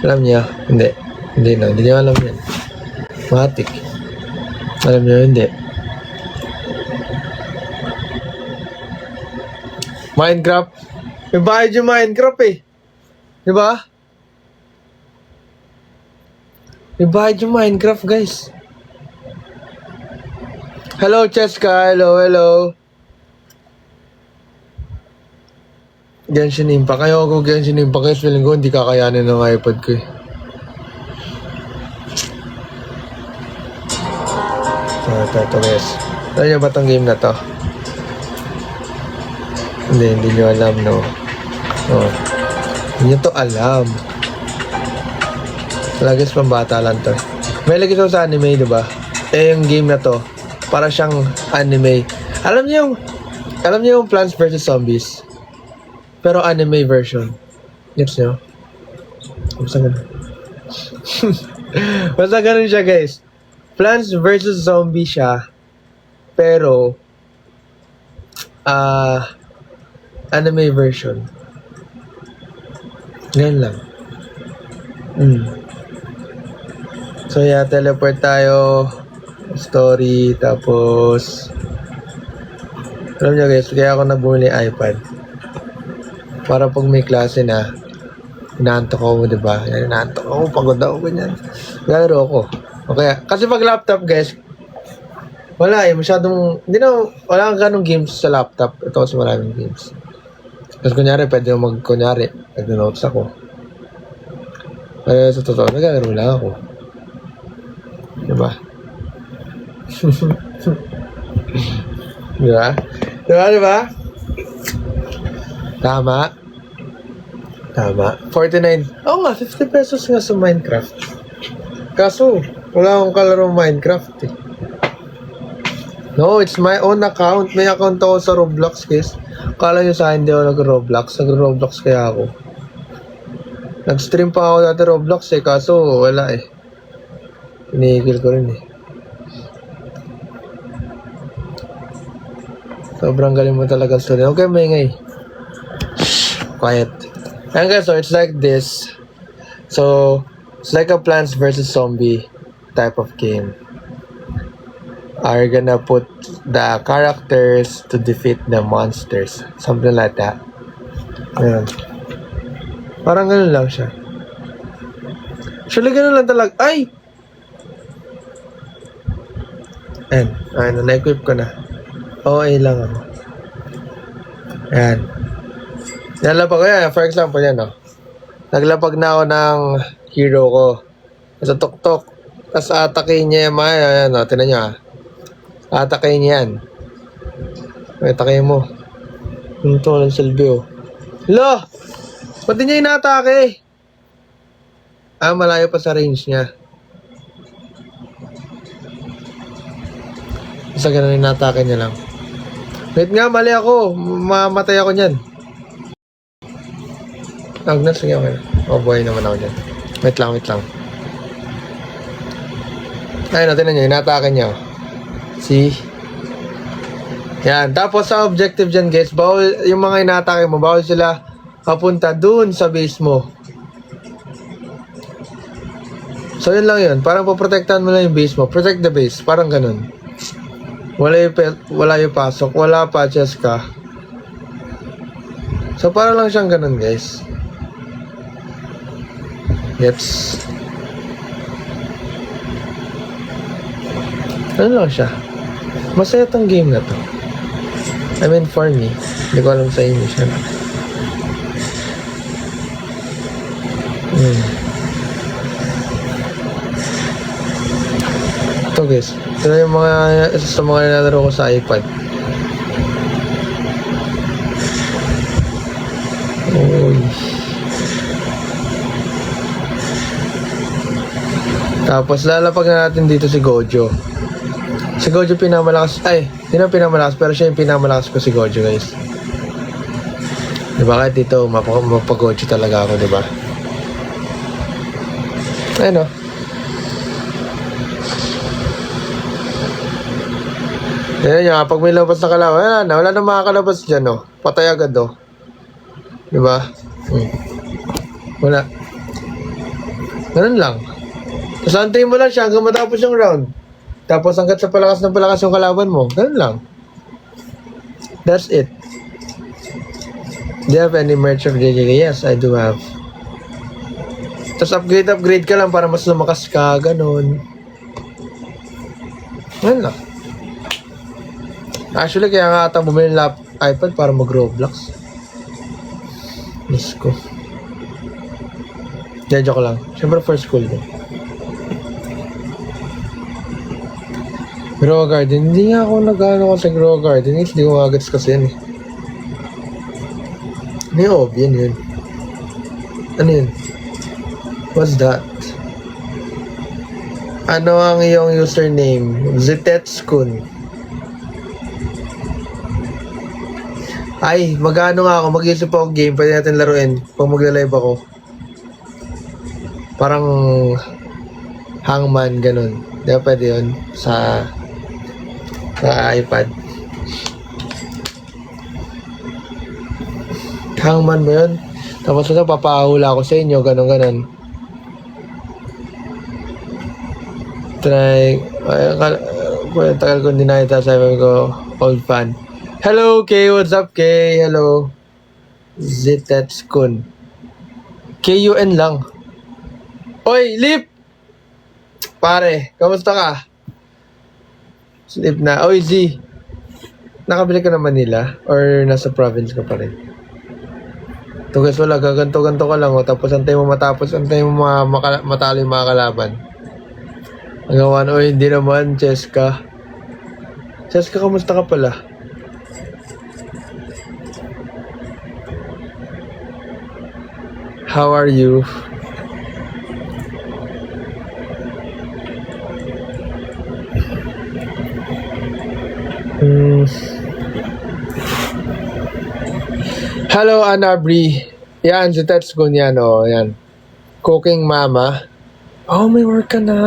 Alam niya? Hindi. Hindi na. Hindi niya alam yan. Matik. Alam niya, hindi. Minecraft. May bayad yung Minecraft eh. Diba? May bayad yung Minecraft, guys. Hello, Cheska. Hello, hello. Genshin Impact. Ayaw ko Genshin Impact. Guys, feeling ko hindi kakayanin ng iPad ko eh. Ito guys. Alam niyo ba itong game na to? Hindi niyo alam, no? Oh. Hindi niyo to alam. Wala guys, pambata lang to. May lagi to sa anime, diba? Eh, yung game na to, para siyang anime. Alam niyo yung Plants vs. Zombies? Pero anime version. Gets niyo? Basta ganun. Basta ganun siya, guys. Plants vs. Zombie siya. Pero, anime version. Ganyan lang. So, yeah, teleport tayo. Story, tapos... Alam niyo guys, kaya ako bumili iPad. Para pag may klase na, inaantok ako, diba? Inaantok ako, pagod ako, ganyan. Galaro ako. Okay, kasi pag laptop guys, wala eh, masyadong, wala kang ganong games sa laptop. Ito kasi maraming games. Kasi kunyari, pwede nag-notes ako. Kaya sa totoo, naglalaro lang ako. Diba? Diba? Tama. 49. Oo nga, 50 pesos nga sa Minecraft. Kaso, wala akong kalaro Minecraft eh. No, it's my own account. May account ako sa Roblox, guys. Kala nyo sa akin, hindi ako nag-Roblox. Nag-Roblox kaya ako. Nag-stream pa ako dati Roblox eh, kaso wala eh. Pinigil ko rin eh. Sobrang galing mo talaga story. Okay, maingay. Quiet. And guys, so it's like this. So, it's like a Plants vs. Zombie type of game. Are gonna put the characters to defeat the monsters. Something like that. Ayan. Parang ganun lang siya. Actually, ganun lang talaga. Ay! Ayan, na-equip ko na. OA lang ako. Ayan. Nalapag ko yan. For example, yan o. Naglapag na ako ng hero ko. Sa tok-tok. Tapos atakin niya yung mga, ayan o. Tinan nyo atakin niya yan. Atakin mo. Ito lang silbi o. Lo! Ba't di niya inatake? Malayo pa sa range niya. Basta ganun inatake niya lang. Wait nga, mali ako. Mamatay ako niyan. Agnes, sige okay. Buhay naman ako dyan. Wait lang. Ayun, tinan nyo, inatake niya. See? Yan. Tapos sa objective dyan, guys, bawal, yung mga inatake mo, bawal sila papunta dun sa base mo. So, yun lang yun. Parang poprotektahan mo lang yung base mo. Protect the base. Parang ganun. Wala yung pasok. Wala patches ka. So, parang lang siyang ganun, guys. Gets. Ano lang siya. Masaya tong game na to. I mean, for me. Hindi ko alam sa inyo siya. Ito guys. Ito na yung sa mga nilalaro ko sa iPad. Uy. Tapos lalapag na natin dito si Gojo. Si Gojo pinamalakas. Hindi na pinamalakas, pero siya yung pinamalakas ko si Gojo, guys. Diba kahit dito, mapag-Gojo talaga ako, diba? Ayun o. Ayan nyo, pag may labas na kalaban, wala na makakalabas dyan, o. Patay agad, o. Diba? Wala. Ganun lang. Tapos antayin mo lang siya hanggang matapos yung round. Tapos hanggat sa palakas ng palakas yung kalaban mo. Ganun lang. That's it. Do you have any merch of JJK? Yes, I do have. Tapos upgrade ka lang para mas lumakas ka. Ganun. Ganun lang. Actually, kaya nga ata bumili ng iPad para mag-Roblox. Miss ko. Joke lang. Siyempre for school din. Grow Garden. Hindi nga ako nag-ano sa Grow Garden. Hindi ko agats kasi yan eh. Ano yung OB? Yan yun. Ano yun? What's that? Ano ang iyong username? Zitetskun. Ay, mag-ano nga ako. Mag-isip ako game. Pwede natin laruin pag magla-live ako. Parang hangman, ganun. Di ba pwede yun? Sa iPad. Hangman ba yun? Tapos ito, papahula ako sa inyo. Ganun. Try. Tagal ko hindi nakita. Sabi ko, old fan. Hello, Kay. What's up, Kay? Hello. Zitetskun. KUN lang. Oy, Lip! Pare, kamusta ka? Sleep na. Oy, Z. Nakabili ka na Manila? Or nasa province ka pa rin? Tugas wala, gaganto-ganto ka lang. Tapos antay mo matapos, antay mo matalo yung mga kalaban. Ang gawan, oy, hindi naman, Cheska. Cheska, kamusta ka pala? How are you? Hello, Anabri. Yan, si Tetsugun yan, oh. Yan. Cooking Mama. Oh, may work ka na.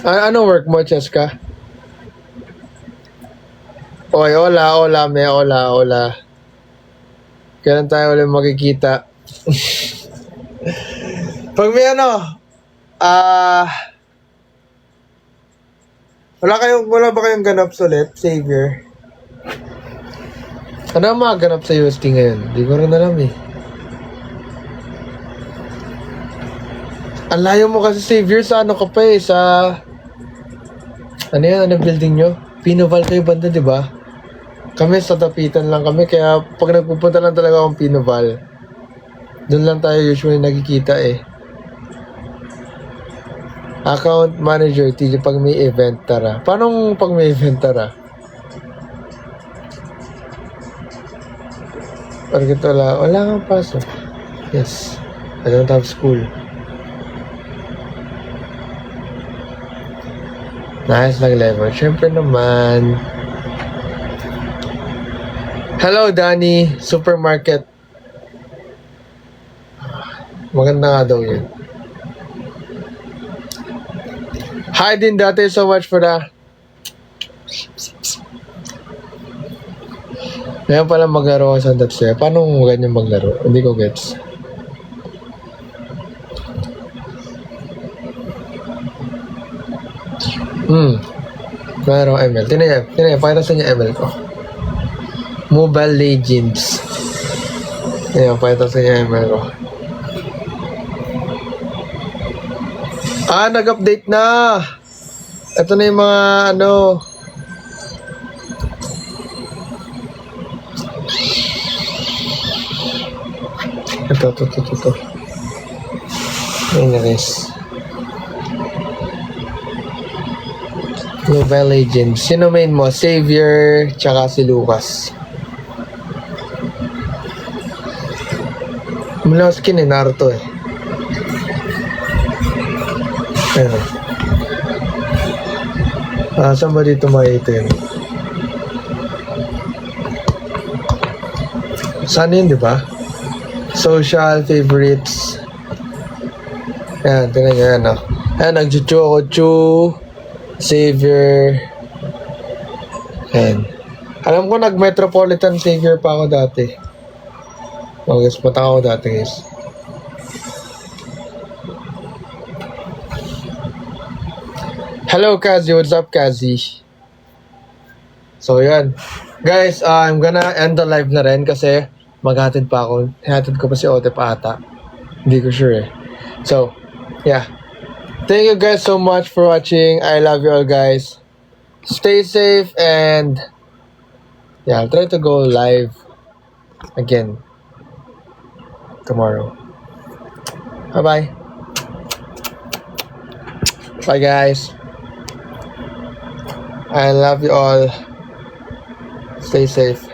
Ano work mo, Cheska? Oy, hola. Kailan tayo ulit makikita? Pag may wala ba kayong ganap ulit, Xavier? Ano ang mga ganap sa UST ngayon? Di ko rin alam eh. Ang layo mo kasi, Xavier, sa ano ka pa eh, sa... Ano yan? Ano building nyo? Pinoval kayo banda, di ba? Kami sa tapitan lang kami, kaya pag nagpupunta lang talaga akong Pinoval, doon lang tayo usually nagkikita eh. Account manager, tili pag may event, tara. Paano pag may event, tara? Pagkat wala kang pasok. Yes. I don't have school. Nice nag-level. Siyempre naman. Hello, Danny. Supermarket. Maganda nga daw yun. Hi din dati. So much for the... Ngayon pala maglaro sa Datse. Paano ganyan maglaro? Hindi ko gets. Merong ML. Tinaya. Pakita sa niya ML ko. Mobile Legends. Ayan, pakita sa niya ML ko. Nag-update na! Ito na yung mga Ito. Anyways. Mobile Legends. Sino main mo? Xavier, tsaka si Lucas. Mula skin eh, Naruto eh. Ayun. Saan ba dito makita yun? Saan yun, di ba? Social favorites. Ayan, tingnan nyo yan, Ayan, nag-chuchu ako. Xavier. Ayan. Alam ko nag-Metropolitan Xavier pa ako dati. Guys, punta ako dati, guys. Hello, Kazi. What's up, Kazi? So, yun. Guys, I'm gonna end the live na rin kasi maghatid pa ako. Hatid ko pa si Otep ata. Hindi ko sure eh. So, yeah. Thank you guys so much for watching. I love you all, guys. Stay safe and yeah, I'll try to go live again tomorrow. Bye-bye. Bye, guys. I love you all. Stay safe.